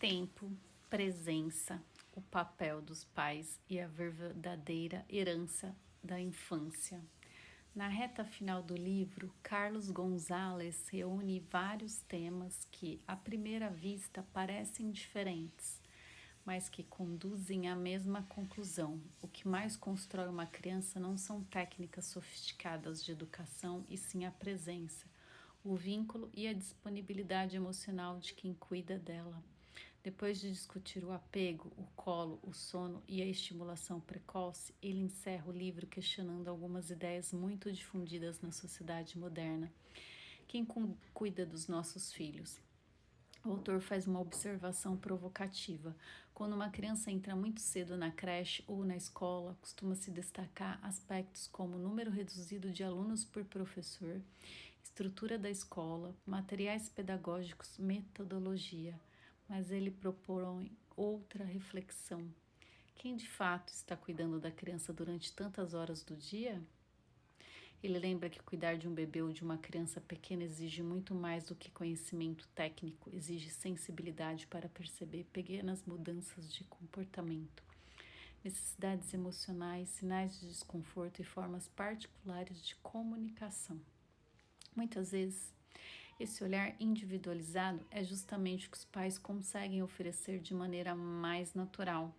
Tempo, presença, o papel dos pais e a verdadeira herança da infância. Na reta final do livro, Carlos Gonzalez reúne vários temas que, à primeira vista, parecem diferentes, mas que conduzem à mesma conclusão. O que mais constrói uma criança não são técnicas sofisticadas de educação, e sim a presença, o vínculo e a disponibilidade emocional de quem cuida dela. Depois de discutir o apego, o colo, o sono e a estimulação precoce, ele encerra o livro questionando algumas ideias muito difundidas na sociedade moderna. Quem cuida dos nossos filhos? O autor faz uma observação provocativa. Quando uma criança entra muito cedo na creche ou na escola, costuma se destacar aspectos como número reduzido de alunos por professor, estrutura da escola, materiais pedagógicos, metodologia. Mas ele propõe outra reflexão. Quem de fato está cuidando da criança durante tantas horas do dia? Ele lembra que cuidar de um bebê ou de uma criança pequena exige muito mais do que conhecimento técnico, exige sensibilidade para perceber pequenas mudanças de comportamento, necessidades emocionais, sinais de desconforto e formas particulares de comunicação. Muitas vezes, esse olhar individualizado é justamente o que os pais conseguem oferecer de maneira mais natural.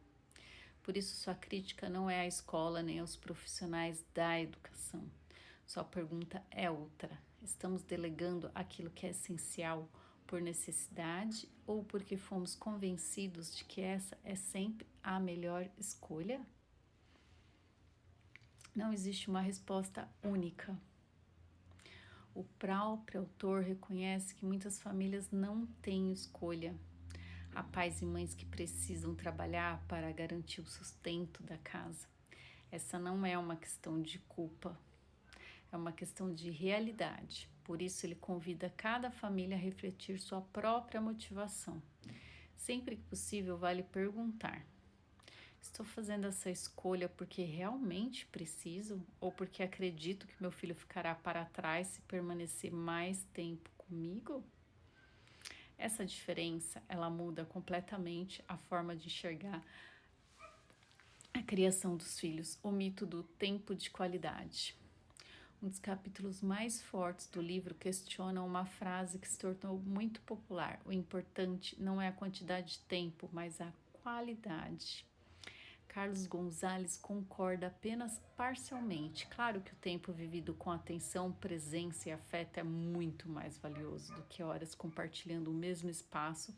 Por isso, sua crítica não é à escola nem aos profissionais da educação. Sua pergunta é outra. Estamos delegando aquilo que é essencial por necessidade ou porque fomos convencidos de que essa é sempre a melhor escolha? Não existe uma resposta única. O próprio autor reconhece que muitas famílias não têm escolha. Há pais e mães que precisam trabalhar para garantir o sustento da casa. Essa não é uma questão de culpa, é uma questão de realidade. Por isso, ele convida cada família a refletir sua própria motivação. Sempre que possível, vale perguntar: estou fazendo essa escolha porque realmente preciso ou porque acredito que meu filho ficará para trás se permanecer mais tempo comigo? Essa diferença, ela muda completamente a forma de enxergar a criação dos filhos, o mito do tempo de qualidade. Um dos capítulos mais fortes do livro questiona uma frase que se tornou muito popular: o importante não é a quantidade de tempo, mas a qualidade. Carlos Gonzalez concorda apenas parcialmente. Claro que o tempo vivido com atenção, presença e afeto é muito mais valioso do que horas compartilhando o mesmo espaço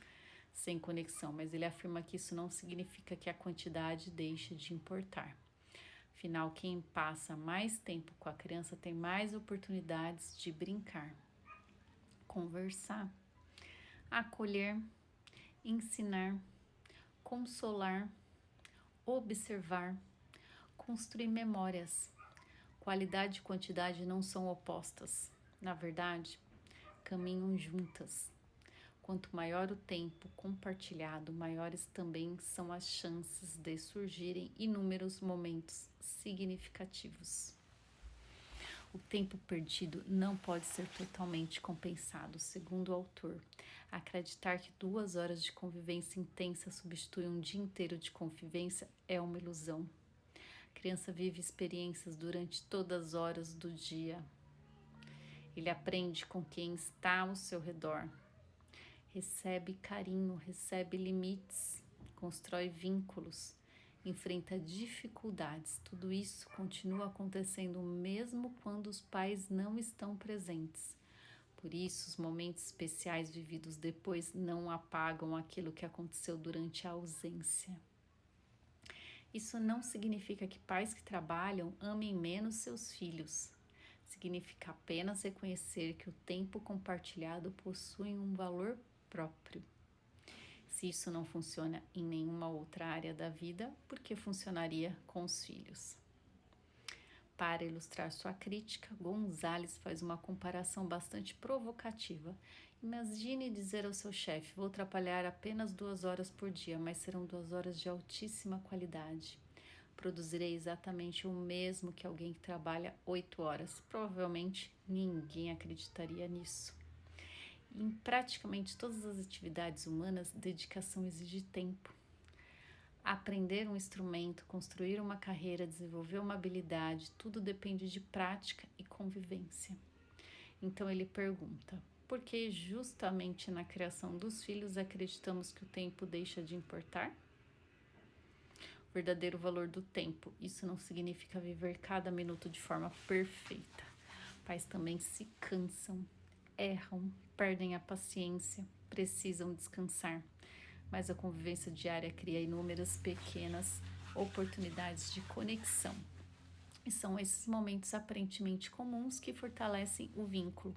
sem conexão, mas ele afirma que isso não significa que a quantidade deixe de importar. Afinal, quem passa mais tempo com a criança tem mais oportunidades de brincar, conversar, acolher, ensinar, consolar, observar, construir memórias. Qualidade e quantidade não são opostas. Na verdade, caminham juntas. Quanto maior o tempo compartilhado, maiores também são as chances de surgirem inúmeros momentos significativos. O tempo perdido não pode ser totalmente compensado, segundo o autor. Acreditar que 2 horas de convivência intensa substituem um dia inteiro de convivência é uma ilusão. A criança vive experiências durante todas as horas do dia. Ele aprende com quem está ao seu redor. Recebe carinho, recebe limites, constrói vínculos, enfrenta dificuldades. Tudo isso continua acontecendo mesmo quando os pais não estão presentes. Por isso, os momentos especiais vividos depois não apagam aquilo que aconteceu durante a ausência. Isso não significa que pais que trabalham amem menos seus filhos. Significa apenas reconhecer que o tempo compartilhado possui um valor próprio. Se isso não funciona em nenhuma outra área da vida, por que funcionaria com os filhos? Para ilustrar sua crítica, Gonzalez faz uma comparação bastante provocativa. Imagine dizer ao seu chefe: vou trabalhar apenas 2 horas por dia, mas serão 2 horas de altíssima qualidade. Produzirei exatamente o mesmo que alguém que trabalha 8 horas. Provavelmente ninguém acreditaria nisso. Em praticamente todas as atividades humanas, dedicação exige tempo. Aprender um instrumento, construir uma carreira, desenvolver uma habilidade, tudo depende de prática e convivência. Então ele pergunta: por que justamente na criação dos filhos acreditamos que o tempo deixa de importar? O verdadeiro valor do tempo. Isso não significa viver cada minuto de forma perfeita. Pais também se cansam, erram, perdem a paciência, precisam descansar. Mas a convivência diária cria inúmeras pequenas oportunidades de conexão. E são esses momentos aparentemente comuns que fortalecem o vínculo.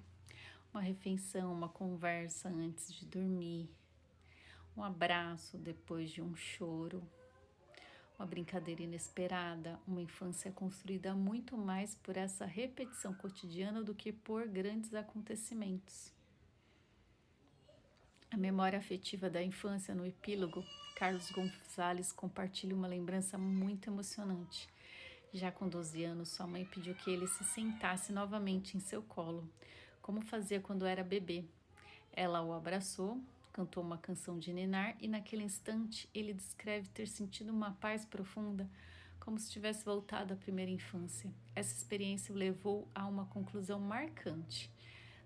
Uma refeição, uma conversa antes de dormir, um abraço depois de um choro, uma brincadeira inesperada. Uma infância construída muito mais por essa repetição cotidiana do que por grandes acontecimentos. A memória afetiva da infância. No epílogo, Carlos Gonzalez compartilha uma lembrança muito emocionante. Já com 12 anos, sua mãe pediu que ele se sentasse novamente em seu colo, como fazia quando era bebê. Ela o abraçou, cantou uma canção de ninar e naquele instante ele descreve ter sentido uma paz profunda, como se tivesse voltado à primeira infância. Essa experiência o levou a uma conclusão marcante.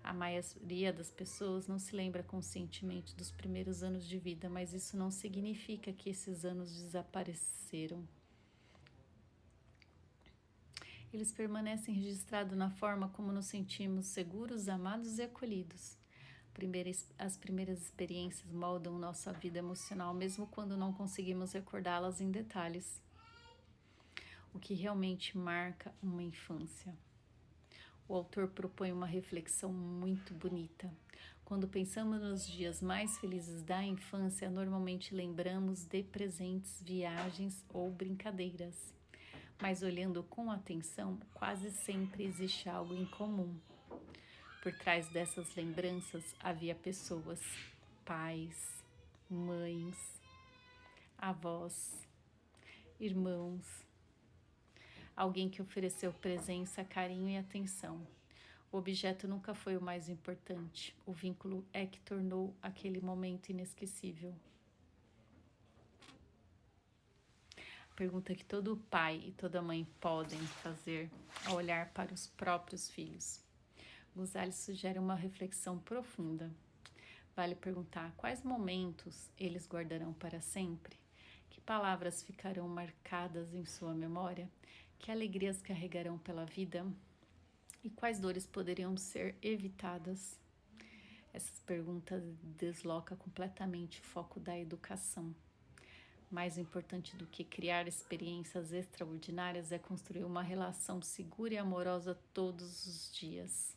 A maioria das pessoas não se lembra conscientemente dos primeiros anos de vida, mas isso não significa que esses anos desapareceram. Eles permanecem registrados na forma como nos sentimos seguros, amados e acolhidos. As primeiras experiências moldam nossa vida emocional, mesmo quando não conseguimos recordá-las em detalhes. O que realmente marca uma infância? O autor propõe uma reflexão muito bonita. Quando pensamos nos dias mais felizes da infância, normalmente lembramos de presentes, viagens ou brincadeiras. Mas olhando com atenção, quase sempre existe algo em comum. Por trás dessas lembranças havia pessoas, pais, mães, avós, irmãos, alguém que ofereceu presença, carinho e atenção. O objeto nunca foi o mais importante, o vínculo é que tornou aquele momento inesquecível. A pergunta que todo pai e toda mãe podem fazer ao olhar para os próprios filhos. Gonzalez sugere uma reflexão profunda. Vale perguntar quais momentos eles guardarão para sempre? Que palavras ficarão marcadas em sua memória? Que alegrias carregarão pela vida? E quais dores poderiam ser evitadas? Essas perguntas deslocam completamente o foco da educação. Mais importante do que criar experiências extraordinárias é construir uma relação segura e amorosa todos os dias.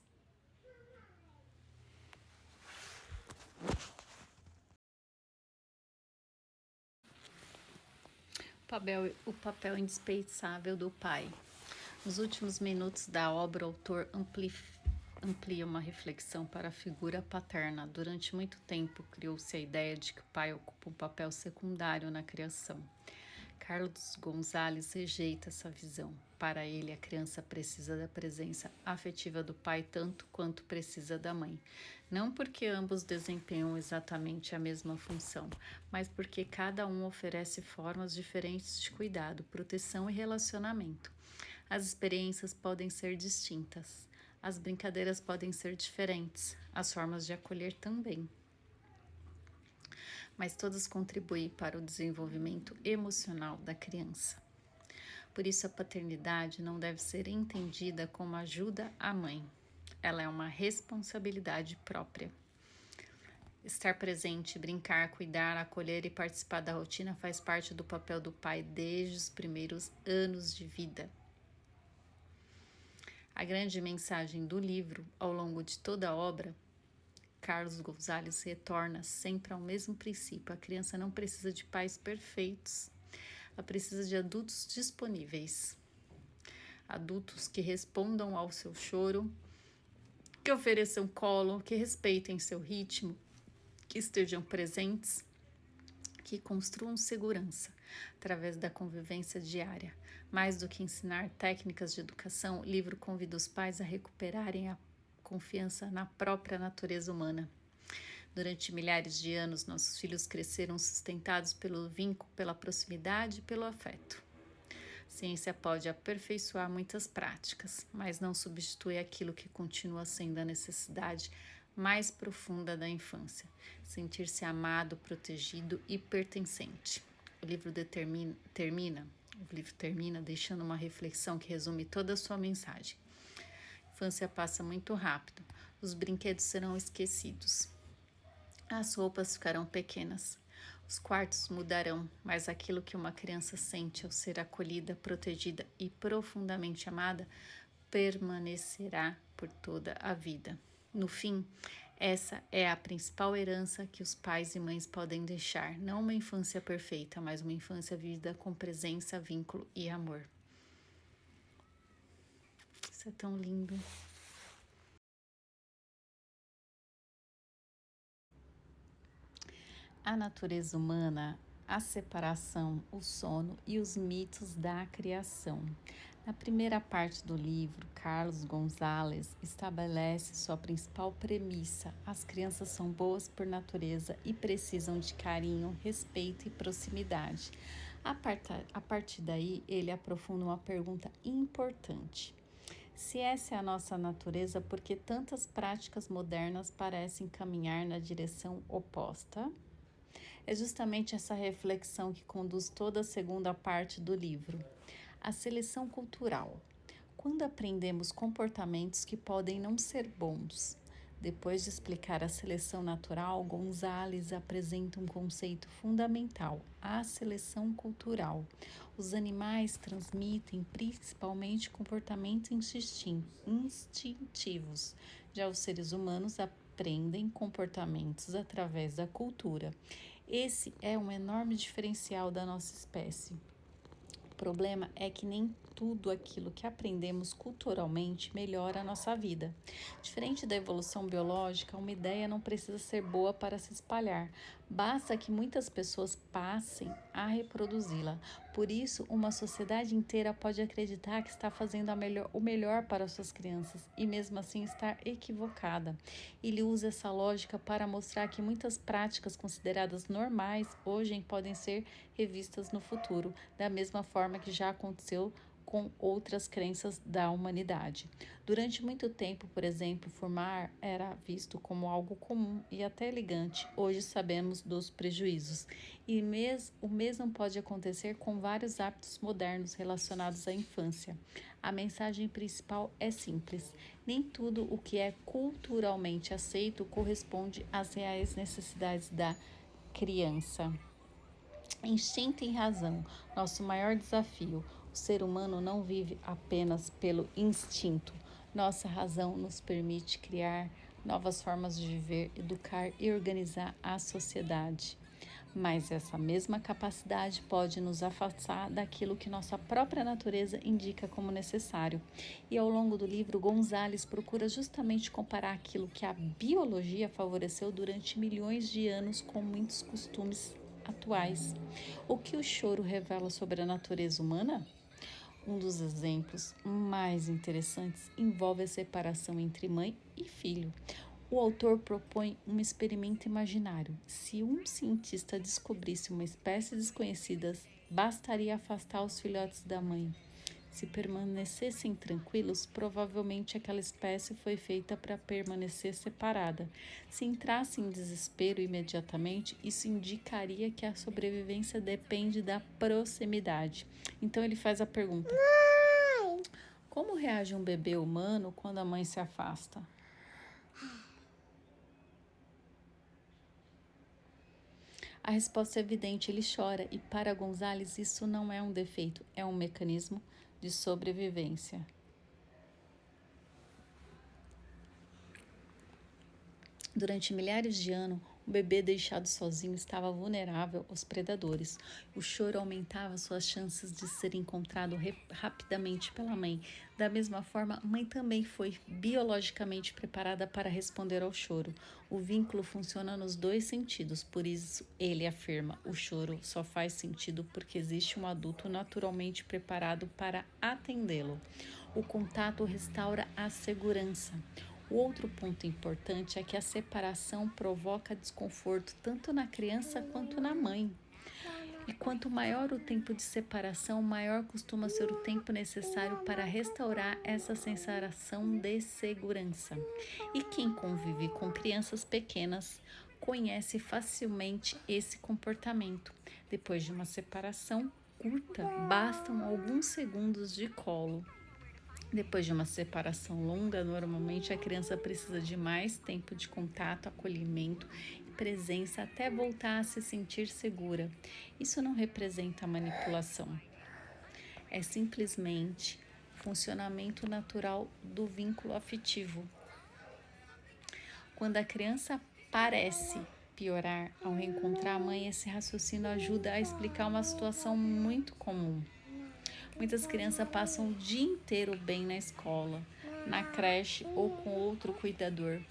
O papel indispensável do pai. Nos últimos minutos da obra, o autor amplia uma reflexão para a figura paterna. Durante muito tempo, criou-se a ideia de que o pai ocupa um papel secundário na criação. Carlos Gonzalez rejeita essa visão. Para ele, a criança precisa da presença afetiva do pai tanto quanto precisa da mãe. Não porque ambos desempenham exatamente a mesma função, mas porque cada um oferece formas diferentes de cuidado, proteção e relacionamento. As experiências podem ser distintas, as brincadeiras podem ser diferentes, as formas de acolher também. Mas todas contribuem para o desenvolvimento emocional da criança. Por isso, a paternidade não deve ser entendida como ajuda à mãe. Ela é uma responsabilidade própria. Estar presente, brincar, cuidar, acolher e participar da rotina faz parte do papel do pai desde os primeiros anos de vida. A grande mensagem do livro, ao longo de toda a obra, Carlos Gonzalez retorna sempre ao mesmo princípio. A criança não precisa de pais perfeitos, ela precisa de adultos disponíveis. Adultos que respondam ao seu choro, que ofereçam colo, que respeitem seu ritmo, que estejam presentes, que construam segurança através da convivência diária. Mais do que ensinar técnicas de educação, o livro convida os pais a recuperarem a confiança na própria natureza humana. Durante milhares de anos, nossos filhos cresceram sustentados pelo vínculo, pela proximidade e pelo afeto. A ciência pode aperfeiçoar muitas práticas, mas não substitui aquilo que continua sendo a necessidade mais profunda da infância: sentir-se amado, protegido e pertencente. O livro termina deixando uma reflexão que resume toda a sua mensagem. A infância passa muito rápido, os brinquedos serão esquecidos, as roupas ficarão pequenas, os quartos mudarão, mas aquilo que uma criança sente ao ser acolhida, protegida e profundamente amada permanecerá por toda a vida. No fim, essa é a principal herança que os pais e mães podem deixar, não uma infância perfeita, mas uma infância vivida com presença, vínculo e amor. Isso é tão lindo. A natureza humana, a separação, o sono e os mitos da criação. Na primeira parte do livro, Carlos Gonzalez estabelece sua principal premissa: as crianças são boas por natureza e precisam de carinho, respeito e proximidade. A partir daí, ele aprofunda uma pergunta importante. Se essa é a nossa natureza, por que tantas práticas modernas parecem caminhar na direção oposta? É justamente essa reflexão que conduz toda a segunda parte do livro. A seleção cultural. Quando aprendemos comportamentos que podem não ser bons. Depois de explicar a seleção natural, Gonzalez apresenta um conceito fundamental: a seleção cultural. Os animais transmitem principalmente comportamentos instintivos. Já os seres humanos aprendem comportamentos através da cultura. Esse é um enorme diferencial da nossa espécie. O problema é que nem tudo aquilo que aprendemos culturalmente melhora a nossa vida. Diferente da evolução biológica, uma ideia não precisa ser boa para se espalhar. Basta que muitas pessoas passem a reproduzi-la. Por isso, uma sociedade inteira pode acreditar que está fazendo o melhor para suas crianças e mesmo assim estar equivocada. Ele usa essa lógica para mostrar que muitas práticas consideradas normais hoje podem ser revistas no futuro, da mesma forma que já aconteceu com outras crenças da humanidade. Durante muito tempo, por exemplo, fumar era visto como algo comum e até elegante. Hoje sabemos dos prejuízos. E o mesmo pode acontecer com vários hábitos modernos relacionados à infância. A mensagem principal é simples: nem tudo o que é culturalmente aceito corresponde às reais necessidades da criança. Instinto e razão. Nosso maior desafio. O ser humano não vive apenas pelo instinto. Nossa razão nos permite criar novas formas de viver, educar e organizar a sociedade. Mas essa mesma capacidade pode nos afastar daquilo que nossa própria natureza indica como necessário. E ao longo do livro, Gonzalez procura justamente comparar aquilo que a biologia favoreceu durante milhões de anos com muitos costumes atuais. O que o choro revela sobre a natureza humana? Um dos exemplos mais interessantes envolve a separação entre mãe e filho. O autor propõe um experimento imaginário. Se um cientista descobrisse uma espécie desconhecida, bastaria afastar os filhotes da mãe. Se permanecessem tranquilos, provavelmente aquela espécie foi feita para permanecer separada. Se entrasse em desespero imediatamente, isso indicaria que a sobrevivência depende da proximidade. Então ele faz a pergunta: como reage um bebê humano quando a mãe se afasta? A resposta é evidente: ele chora, e para Gonzalez isso não é um defeito, é um mecanismo de sobrevivência. Durante milhares de anos, o bebê deixado sozinho estava vulnerável aos predadores. O choro aumentava suas chances de ser encontrado rapidamente pela mãe. Da mesma forma, a mãe também foi biologicamente preparada para responder ao choro. O vínculo funciona nos dois sentidos, por isso ele afirma: o choro só faz sentido porque existe um adulto naturalmente preparado para atendê-lo. O contato restaura a segurança. O outro ponto importante é que a separação provoca desconforto tanto na criança quanto na mãe. E quanto maior o tempo de separação, maior costuma ser o tempo necessário para restaurar essa sensação de segurança. E quem convive com crianças pequenas conhece facilmente esse comportamento. Depois de uma separação curta, bastam alguns segundos de colo. Depois de uma separação longa, normalmente a criança precisa de mais tempo de contato, acolhimento e presença até voltar a se sentir segura. Isso não representa manipulação. É simplesmente funcionamento natural do vínculo afetivo. Quando a criança parece piorar ao reencontrar a mãe, esse raciocínio ajuda a explicar uma situação muito comum. Muitas crianças passam o dia inteiro bem na escola, na creche ou com outro cuidador.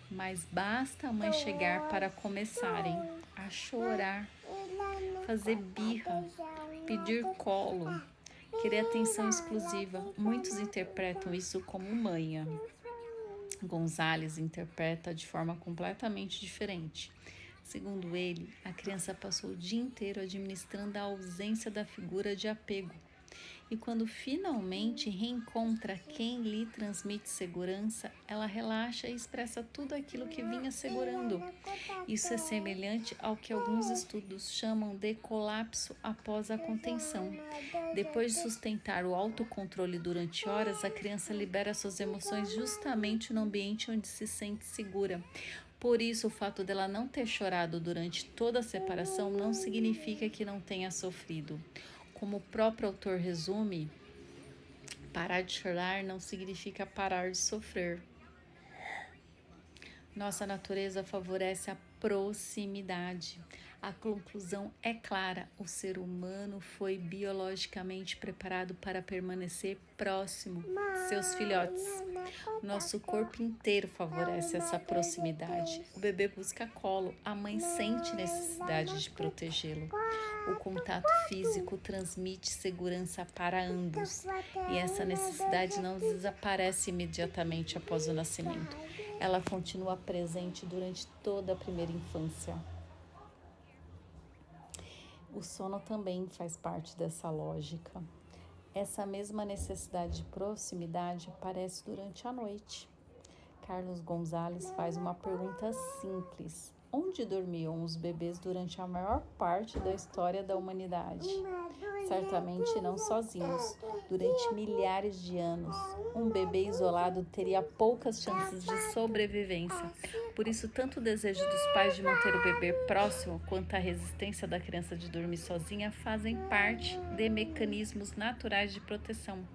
Mas basta a mãe chegar para começarem a chorar, fazer birra, pedir colo, querer atenção exclusiva. Muitos interpretam isso como manha. Gonzalez interpreta de forma completamente diferente. Segundo ele, a criança passou o dia inteiro administrando a ausência da figura de apego. E quando finalmente reencontra quem lhe transmite segurança, ela relaxa e expressa tudo aquilo que vinha segurando. Isso é semelhante ao que alguns estudos chamam de colapso após a contenção. Depois de sustentar o autocontrole durante horas, a criança libera suas emoções justamente no ambiente onde se sente segura. Por isso, o fato dela não ter chorado durante toda a separação não significa que não tenha sofrido. Como o próprio autor resume, parar de chorar não significa parar de sofrer. Nossa natureza favorece a proximidade. A conclusão é clara: o ser humano foi biologicamente preparado para permanecer próximo de seus filhotes. Nosso corpo inteiro favorece essa proximidade. O bebê busca colo, a mãe sente necessidade de protegê-lo. O contato físico transmite segurança para ambos e essa necessidade não desaparece imediatamente após o nascimento. Ela continua presente durante toda a primeira infância. O sono também faz parte dessa lógica. Essa mesma necessidade de proximidade aparece durante a noite. Carlos Gonzalez faz uma pergunta simples: onde dormiam os bebês durante a maior parte da história da humanidade? Certamente não sozinhos. Durante milhares de anos, um bebê isolado teria poucas chances de sobrevivência. Por isso, tanto o desejo dos pais de manter o bebê próximo quanto a resistência da criança de dormir sozinha fazem parte de mecanismos naturais de proteção.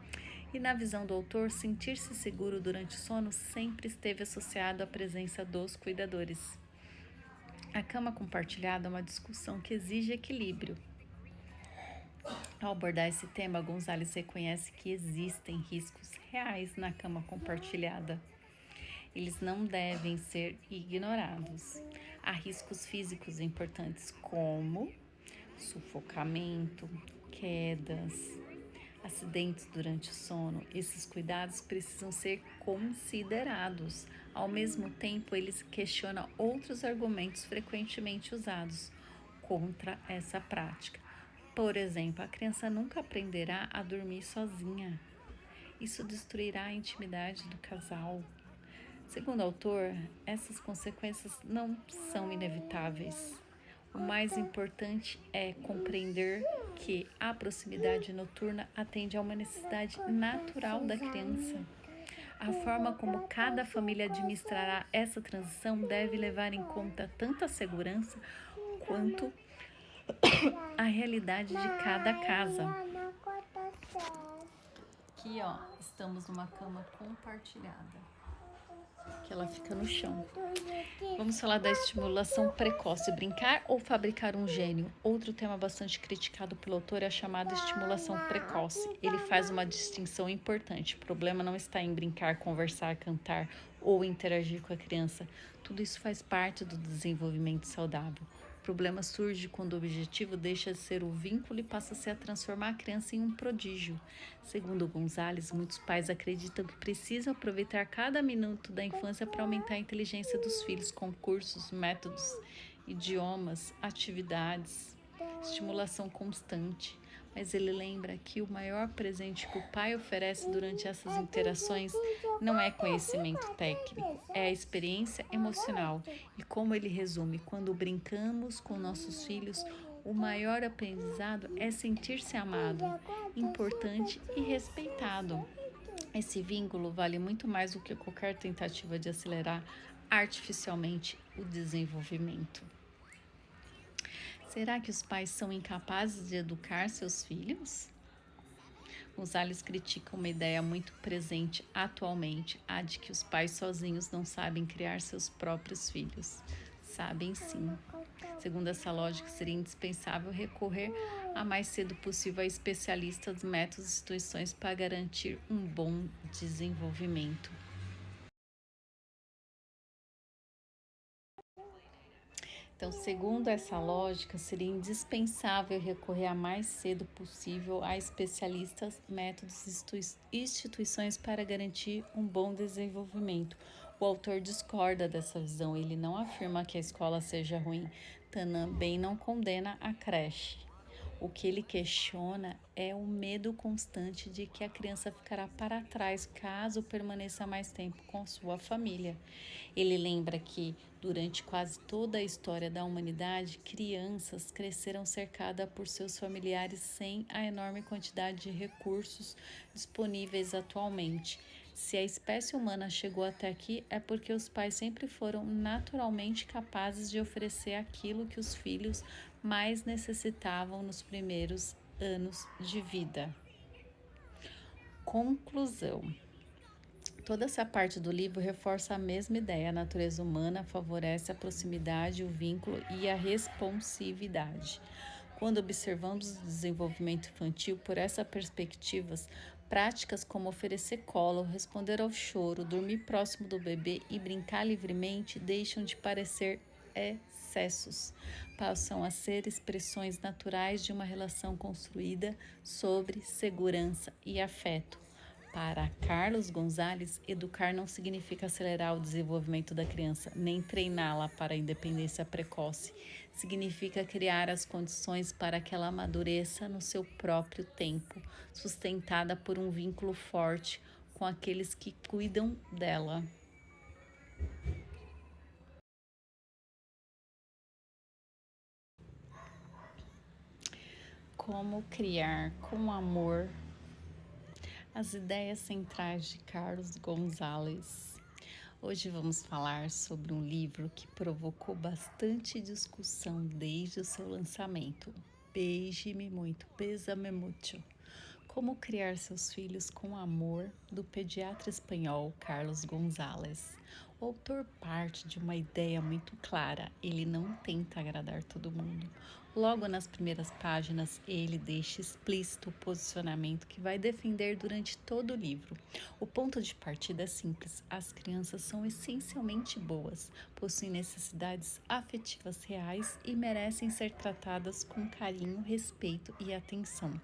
E na visão do autor, sentir-se seguro durante o sono sempre esteve associado à presença dos cuidadores. A cama compartilhada é uma discussão que exige equilíbrio. Ao abordar esse tema, Gonzalez reconhece que existem riscos reais na cama compartilhada. Eles não devem ser ignorados. Há riscos físicos importantes como sufocamento, quedas, acidentes durante o sono. Esses cuidados precisam ser considerados. Ao mesmo tempo, eles questionam outros argumentos frequentemente usados contra essa prática. Por exemplo, a criança nunca aprenderá a dormir sozinha. Isso destruirá a intimidade do casal. Segundo o autor, essas consequências não são inevitáveis. O mais importante é compreender que a proximidade noturna atende a uma necessidade natural da criança. A forma como cada família administrará essa transição deve levar em conta tanto a segurança quanto a realidade de cada casa. Aqui, ó, estamos numa cama compartilhada, que ela fica no chão. Vamos falar da estimulação precoce, brincar ou fabricar um gênio. Outro tema bastante criticado pelo autor é a chamada estimulação precoce. Ele faz uma distinção importante. O problema não está em brincar, conversar, cantar ou interagir com a criança. Tudo isso faz parte do desenvolvimento saudável. problema surge quando o objetivo deixa de ser o vínculo e passa a ser a transformar a criança em um prodígio. Segundo Gonzalez, muitos pais acreditam que precisam aproveitar cada minuto da infância para aumentar a inteligência dos filhos com cursos, métodos, idiomas, atividades, estimulação constante. Mas ele lembra que o maior presente que o pai oferece durante essas interações não é conhecimento técnico, é a experiência emocional. E como ele resume, quando brincamos com nossos filhos, o maior aprendizado é sentir-se amado, importante e respeitado. Esse vínculo vale muito mais do que qualquer tentativa de acelerar artificialmente o desenvolvimento. Será que os pais são incapazes de educar seus filhos? Gonzalez critica uma ideia muito presente atualmente, a de que os pais sozinhos não sabem criar seus próprios filhos. Sabem sim. Segundo essa lógica, seria indispensável recorrer a mais cedo possível a especialistas, métodos e instituições para garantir um bom desenvolvimento. Então, segundo essa lógica, seria indispensável recorrer a mais cedo possível a especialistas, métodos e instituições para garantir um bom desenvolvimento. O autor discorda dessa visão, ele não afirma que a escola seja ruim, também não condena a creche. O que ele questiona é o medo constante de que a criança ficará para trás caso permaneça mais tempo com sua família. Ele lembra que, durante quase toda a história da humanidade, crianças cresceram cercadas por seus familiares sem a enorme quantidade de recursos disponíveis atualmente. Se a espécie humana chegou até aqui, é porque os pais sempre foram naturalmente capazes de oferecer aquilo que os filhos mais necessitavam nos primeiros anos de vida. Conclusão. Toda essa parte do livro reforça a mesma ideia. A natureza humana favorece a proximidade, o vínculo e a responsividade. Quando observamos o desenvolvimento infantil por essa perspectiva, práticas como oferecer colo, responder ao choro, dormir próximo do bebê e brincar livremente deixam de parecer excessos, passam a ser expressões naturais de uma relação construída sobre segurança e afeto. Para Carlos Gonzalez, educar não significa acelerar o desenvolvimento da criança, nem treiná-la para a independência precoce. Significa criar as condições para que ela amadureça no seu próprio tempo, sustentada por um vínculo forte com aqueles que cuidam dela. Como criar com amor. As ideias centrais de Carlos Gonzalez. Hoje vamos falar sobre um livro que provocou bastante discussão desde o seu lançamento. Beije-me muito, bésame mucho. Como criar seus filhos com amor, do pediatra espanhol Carlos Gonzalez. O autor parte de uma ideia muito clara, ele não tenta agradar todo mundo. Logo nas primeiras páginas, ele deixa explícito o posicionamento que vai defender durante todo o livro. O ponto de partida é simples: as crianças são essencialmente boas, possuem necessidades afetivas reais e merecem ser tratadas com carinho, respeito e atenção.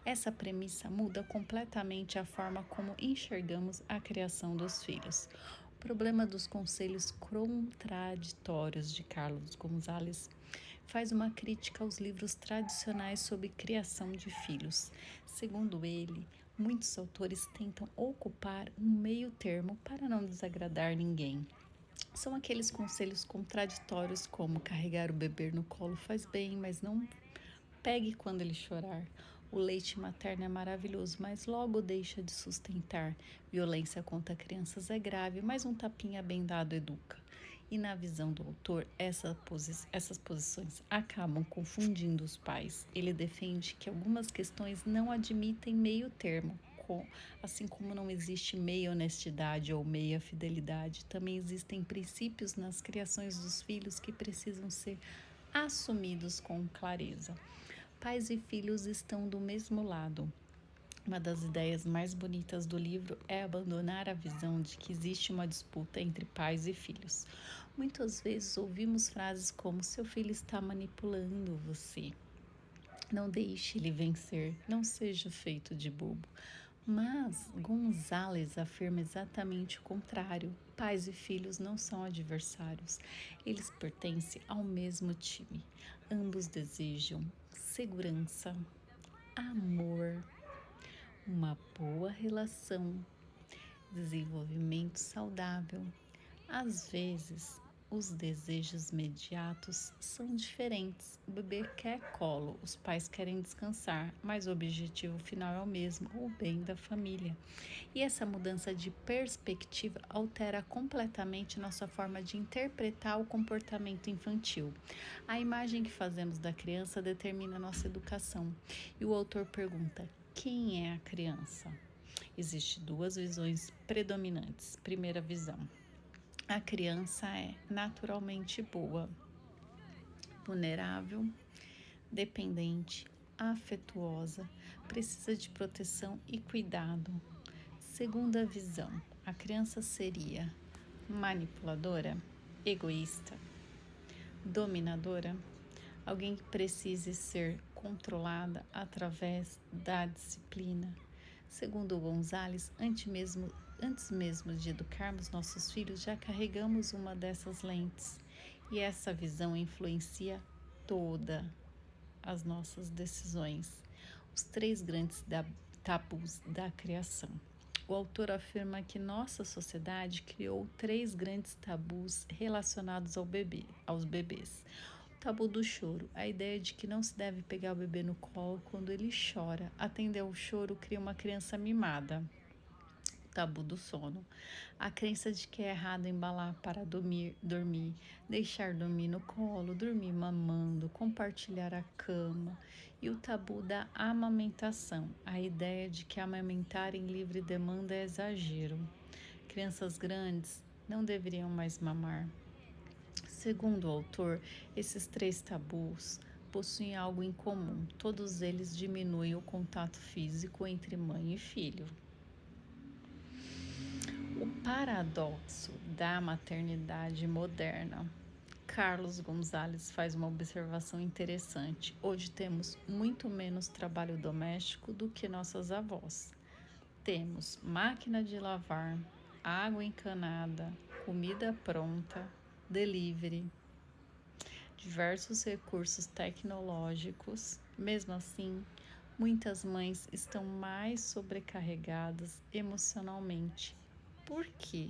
Essa premissa muda completamente a forma como enxergamos a criação dos filhos. O problema dos conselhos contraditórios de Carlos Gonzalez faz uma crítica aos livros tradicionais sobre criação de filhos. Segundo ele, muitos autores tentam ocupar um meio termo para não desagradar ninguém. São aqueles conselhos contraditórios como carregar o bebê no colo faz bem, mas não pegue quando ele chorar. O leite materno é maravilhoso, mas logo deixa de sustentar. Violência contra crianças é grave, mas um tapinha bem dado educa. E na visão do autor, essas posições acabam confundindo os pais. Ele defende que algumas questões não admitem meio termo, assim como não existe meia honestidade ou meia fidelidade. Também existem princípios nas criações dos filhos que precisam ser assumidos com clareza. Pais e filhos estão do mesmo lado. Uma das ideias mais bonitas do livro é abandonar a visão de que existe uma disputa entre pais e filhos. Muitas vezes ouvimos frases como: seu filho está manipulando você. Não deixe ele vencer, não seja feito de bobo. Mas Gonzales afirma exatamente o contrário. Pais e filhos não são adversários, eles pertencem ao mesmo time. Ambos desejam segurança, amor, uma boa relação, desenvolvimento saudável. Às vezes, os desejos imediatos são diferentes. O bebê quer colo, os pais querem descansar, mas o objetivo final é o mesmo, o bem da família. E essa mudança de perspectiva altera completamente nossa forma de interpretar o comportamento infantil. A imagem que fazemos da criança determina nossa educação. E o autor pergunta: quem é a criança? Existem duas visões predominantes. Primeira visão: a criança é naturalmente boa, vulnerável, dependente, afetuosa, precisa de proteção e cuidado. Segunda visão: a criança seria manipuladora, egoísta, dominadora, alguém que precise ser controlada através da disciplina. Segundo Gonzales, antes mesmo de educarmos nossos filhos, já carregamos uma dessas lentes, e essa visão influencia todas as nossas decisões. Os três grandes tabus da criação. O autor afirma que nossa sociedade criou três grandes tabus relacionados aos bebês. O tabu do choro, a ideia de que não se deve pegar o bebê no colo quando ele chora. Atender ao choro cria uma criança mimada. O tabu do sono, a crença de que é errado embalar para dormir, deixar dormir no colo, dormir mamando, compartilhar a cama. E o tabu da amamentação, a ideia de que amamentar em livre demanda é exagero. Crianças grandes não deveriam mais mamar. Segundo o autor, esses três tabus possuem algo em comum. Todos eles diminuem o contato físico entre mãe e filho. O paradoxo da maternidade moderna. Carlos Gonzales faz uma observação interessante. Hoje temos muito menos trabalho doméstico do que nossas avós. Temos máquina de lavar, água encanada, comida pronta, delivery, diversos recursos tecnológicos. Mesmo assim, muitas mães estão mais sobrecarregadas emocionalmente. Por quê?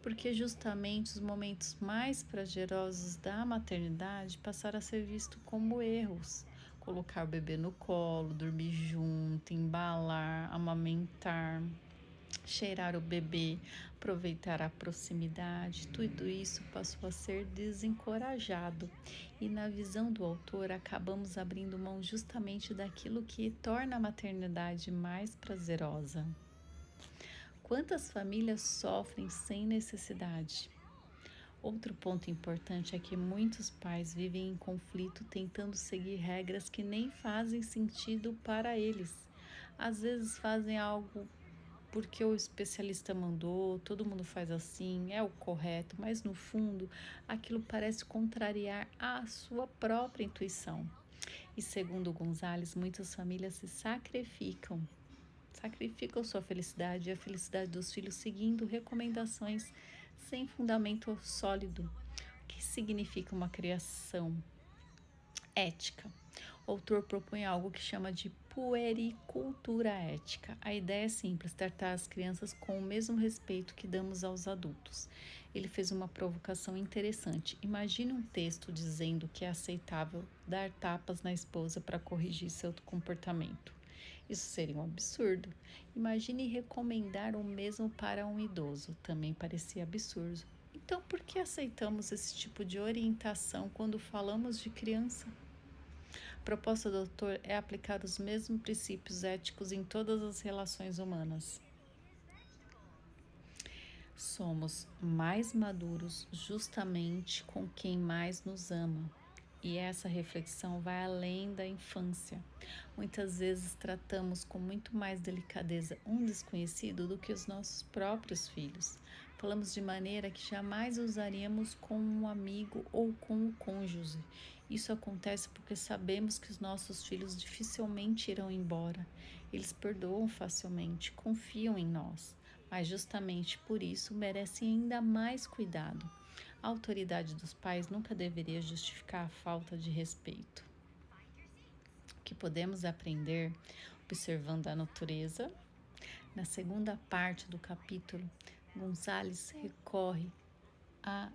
Porque justamente os momentos mais prazerosos da maternidade passaram a ser vistos como erros. Colocar o bebê no colo, dormir junto, embalar, amamentar, cheirar o bebê, aproveitar a proximidade, tudo isso passou a ser desencorajado. E na visão do autor, acabamos abrindo mão justamente daquilo que torna a maternidade mais prazerosa. Quantas famílias sofrem sem necessidade? Outro ponto importante é que muitos pais vivem em conflito tentando seguir regras que nem fazem sentido para eles. Às vezes fazem algo porque o especialista mandou, todo mundo faz assim, é o correto, mas no fundo aquilo parece contrariar a sua própria intuição. E segundo Gonzales, muitas famílias se sacrificam sua felicidade e a felicidade dos filhos seguindo recomendações sem fundamento sólido. O que significa uma criação ética? O autor propõe algo que chama de puericultura ética. A ideia é simples: tratar as crianças com o mesmo respeito que damos aos adultos. Ele fez uma provocação interessante. Imagine um texto dizendo que é aceitável dar tapas na esposa para corrigir seu comportamento. Isso seria um absurdo. Imagine recomendar o mesmo para um idoso. Também parecia absurdo. Então, por que aceitamos esse tipo de orientação quando falamos de criança? A proposta do autor é aplicar os mesmos princípios éticos em todas as relações humanas. Somos mais maduros justamente com quem mais nos ama. E essa reflexão vai além da infância. Muitas vezes tratamos com muito mais delicadeza um desconhecido do que os nossos próprios filhos. Falamos de maneira que jamais usaríamos com um amigo ou com o cônjuge. Isso acontece porque sabemos que os nossos filhos dificilmente irão embora. Eles perdoam facilmente, confiam em nós, mas justamente por isso merecem ainda mais cuidado. A autoridade dos pais nunca deveria justificar a falta de respeito. O que podemos aprender observando a natureza? Na segunda parte do capítulo, Gonzales recorre à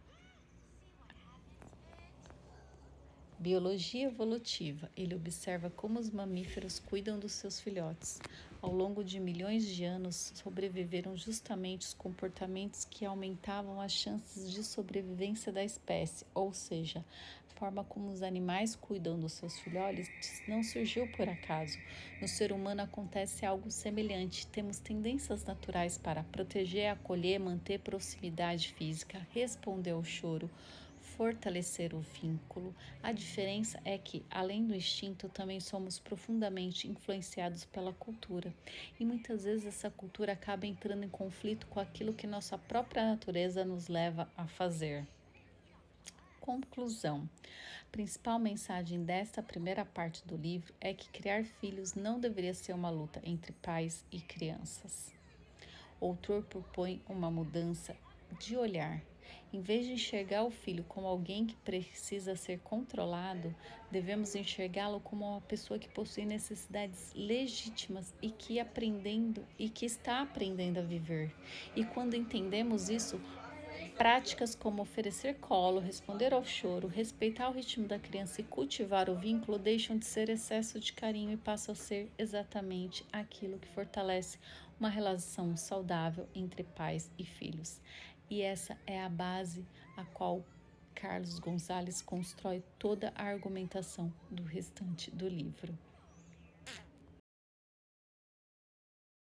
biologia evolutiva. Ele observa como os mamíferos cuidam dos seus filhotes. Ao longo de milhões de anos, sobreviveram justamente os comportamentos que aumentavam as chances de sobrevivência da espécie, ou seja, a forma como os animais cuidam dos seus filhotes não surgiu por acaso. No ser humano acontece algo semelhante. Temos tendências naturais para proteger, acolher, manter proximidade física, responder ao choro, fortalecer o vínculo. A diferença é que, além do instinto, também somos profundamente influenciados pela cultura. E muitas vezes essa cultura acaba entrando em conflito com aquilo que nossa própria natureza nos leva a fazer. Conclusão. A principal mensagem desta primeira parte do livro é que criar filhos não deveria ser uma luta entre pais e crianças. O autor propõe uma mudança de olhar. Em vez de enxergar o filho como alguém que precisa ser controlado, devemos enxergá-lo como uma pessoa que possui necessidades legítimas e que está aprendendo a viver. E quando entendemos isso, práticas como oferecer colo, responder ao choro, respeitar o ritmo da criança e cultivar o vínculo deixam de ser excesso de carinho e passam a ser exatamente aquilo que fortalece uma relação saudável entre pais e filhos. E essa é a base a qual Carlos Gonzales constrói toda a argumentação do restante do livro.